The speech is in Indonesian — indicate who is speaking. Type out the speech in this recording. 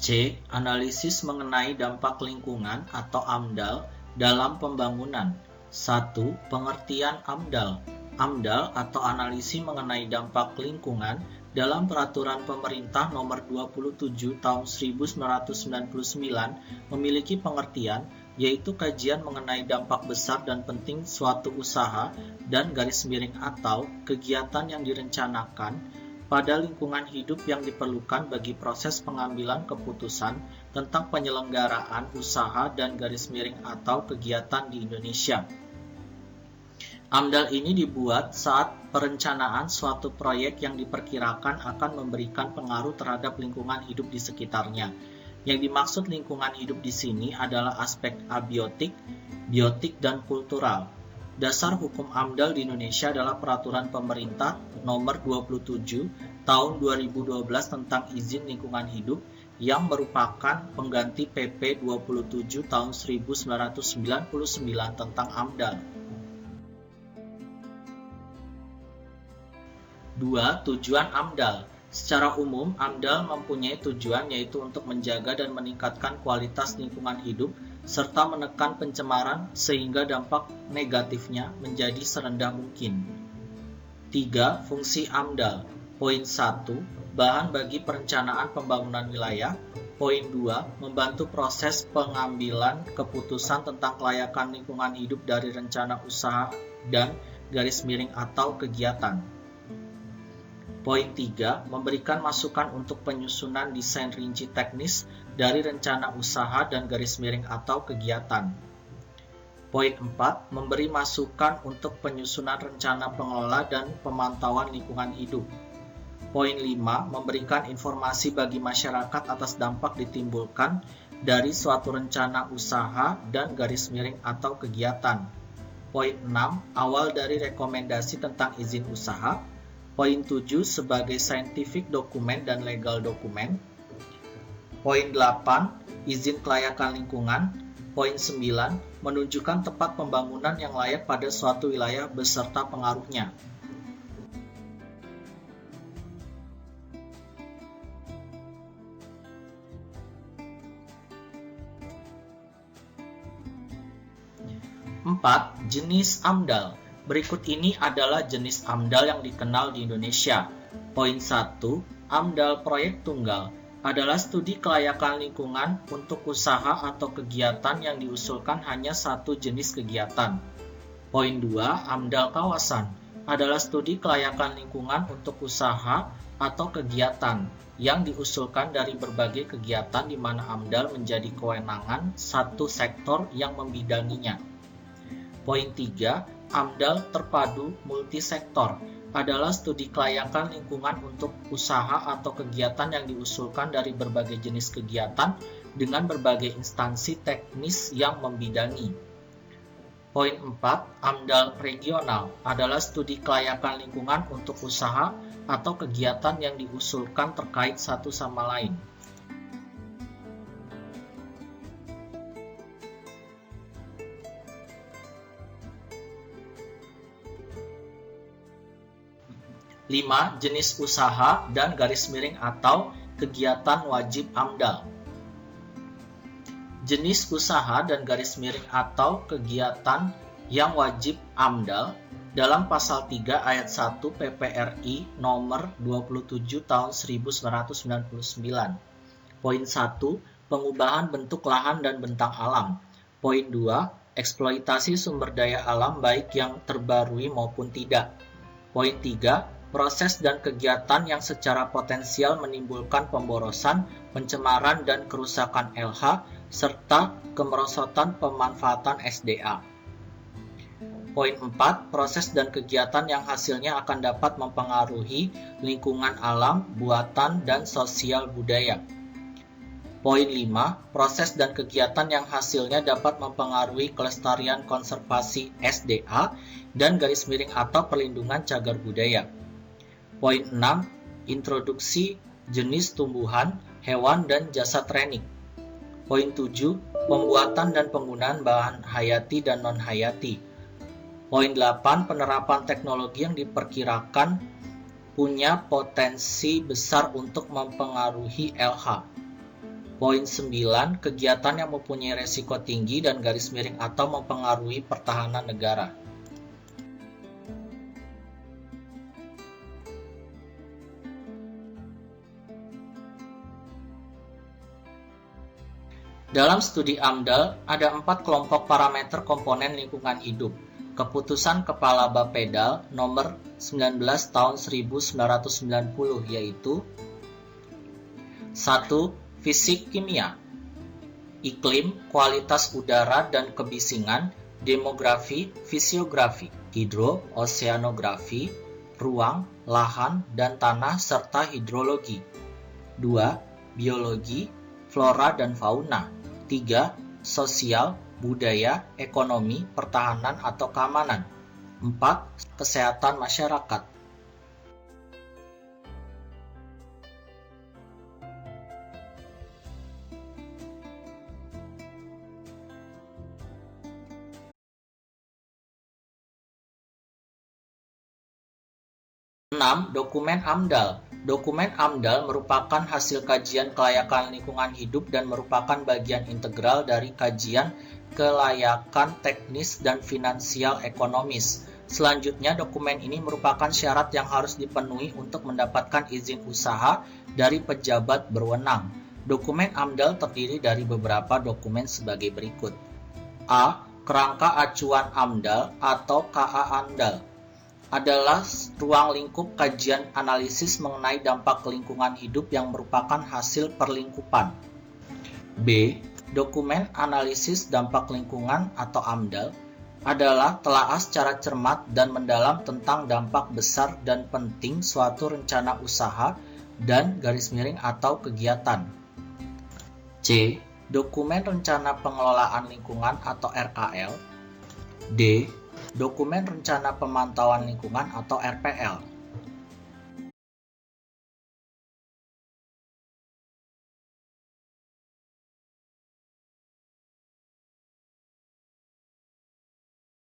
Speaker 1: C. Analisis mengenai dampak lingkungan atau AMDAL dalam pembangunan. 1. Pengertian AMDAL. AMDAL atau analisis mengenai dampak lingkungan dalam Peraturan Pemerintah Nomor 27 Tahun 1999 memiliki pengertian, yaitu kajian mengenai dampak besar dan penting suatu usaha dan atau kegiatan yang direncanakan pada lingkungan hidup yang diperlukan bagi proses pengambilan keputusan tentang penyelenggaraan usaha dan atau kegiatan di Indonesia. AMDAL ini dibuat saat perencanaan suatu proyek yang diperkirakan akan memberikan pengaruh terhadap lingkungan hidup di sekitarnya. Yang dimaksud lingkungan hidup di sini adalah aspek abiotik, biotik, dan kultural. Dasar hukum AMDAL di Indonesia adalah Peraturan Pemerintah Nomor 27 Tahun 2012 tentang Izin Lingkungan Hidup yang merupakan pengganti PP 27 Tahun 1999 tentang AMDAL. 2. Tujuan AMDAL. Secara umum, AMDAL mempunyai tujuan yaitu untuk menjaga dan meningkatkan kualitas lingkungan hidup serta menekan pencemaran sehingga dampak negatifnya menjadi serendah mungkin. 3. Fungsi AMDAL. Poin 1. Bahan bagi perencanaan pembangunan wilayah. Poin 2. Membantu proses pengambilan keputusan tentang kelayakan lingkungan hidup dari rencana usaha dan atau kegiatan. Poin 3. Memberikan masukan untuk penyusunan desain rinci teknis dari rencana usaha dan atau kegiatan. Poin 4. Memberi masukan untuk penyusunan rencana pengelola dan pemantauan lingkungan hidup. Poin 5. Memberikan informasi bagi masyarakat atas dampak ditimbulkan dari suatu rencana usaha dan atau kegiatan. Poin 6. Awal dari rekomendasi tentang izin usaha. Poin 7 sebagai scientific dokumen dan legal dokumen. Poin 8 izin kelayakan lingkungan. Poin 9 menunjukkan tempat pembangunan yang layak pada suatu wilayah beserta pengaruhnya. Empat, jenis AMDAL. Berikut ini adalah jenis AMDAL yang dikenal di Indonesia. Poin 1. AMDAL proyek tunggal adalah studi kelayakan lingkungan untuk usaha atau kegiatan yang diusulkan hanya satu jenis kegiatan. Poin 2. AMDAL kawasan adalah studi kelayakan lingkungan untuk usaha atau kegiatan yang diusulkan dari berbagai kegiatan di mana AMDAL menjadi kewenangan satu sektor yang membidanginya. Poin 3. AMDAL terpadu multisektor adalah studi kelayakan lingkungan untuk usaha atau kegiatan yang diusulkan dari berbagai jenis kegiatan dengan berbagai instansi teknis yang membidangi. Poin 4. AMDAL regional adalah studi kelayakan lingkungan untuk usaha atau kegiatan yang diusulkan terkait satu sama lain. Lima, jenis usaha dan atau kegiatan wajib AMDAL. Jenis usaha dan atau kegiatan yang wajib AMDAL dalam pasal 3 ayat 1 PPRI nomor 27 tahun 1999. Poin 1, pengubahan bentuk lahan dan bentang alam. Poin 2, eksploitasi sumber daya alam baik yang terbarui maupun tidak. Poin 3, proses dan kegiatan yang secara potensial menimbulkan pemborosan, pencemaran, dan kerusakan LH, serta kemerosotan pemanfaatan SDA. Poin 4, proses dan kegiatan yang hasilnya akan dapat mempengaruhi lingkungan alam, buatan, dan sosial budaya. Poin 5, proses dan kegiatan yang hasilnya dapat mempengaruhi kelestarian konservasi SDA dan atau perlindungan cagar budaya. Poin 6, introduksi jenis tumbuhan, hewan, dan jasa training. Poin 7, pembuatan dan penggunaan bahan hayati dan non-hayati. Poin 8, penerapan teknologi yang diperkirakan punya potensi besar untuk mempengaruhi LH. Poin 9, kegiatan yang mempunyai resiko tinggi dan garis miring atau mempengaruhi pertahanan negara. Dalam studi AMDAL, ada 4 kelompok parameter komponen lingkungan hidup. Keputusan Kepala Bapedal nomor 19 tahun 1990 yaitu 1. Fisik kimia, iklim, kualitas udara dan kebisingan, demografi, fisiografi, hidro-oseanografi, ruang, lahan, dan tanah, serta hidrologi. 2. Biologi, flora dan fauna. 3. Sosial, budaya, ekonomi, pertahanan atau keamanan. 4. Kesehatan masyarakat. Dokumen AMDAL. Dokumen AMDAL merupakan hasil kajian kelayakan lingkungan hidup dan merupakan bagian integral dari kajian kelayakan teknis dan finansial ekonomis. Selanjutnya, dokumen ini merupakan syarat yang harus dipenuhi untuk mendapatkan izin usaha dari pejabat berwenang. Dokumen AMDAL terdiri dari beberapa dokumen sebagai berikut. A. Kerangka acuan AMDAL atau KA AMDAL adalah ruang lingkup kajian analisis mengenai dampak lingkungan hidup yang merupakan hasil perlingkupan. B. Dokumen analisis dampak lingkungan atau AMDAL adalah telaah secara cermat dan mendalam tentang dampak besar dan penting suatu rencana usaha dan garis miring atau kegiatan. C. Dokumen rencana pengelolaan lingkungan atau RKL. D. Dokumen rencana pemantauan lingkungan atau RPL.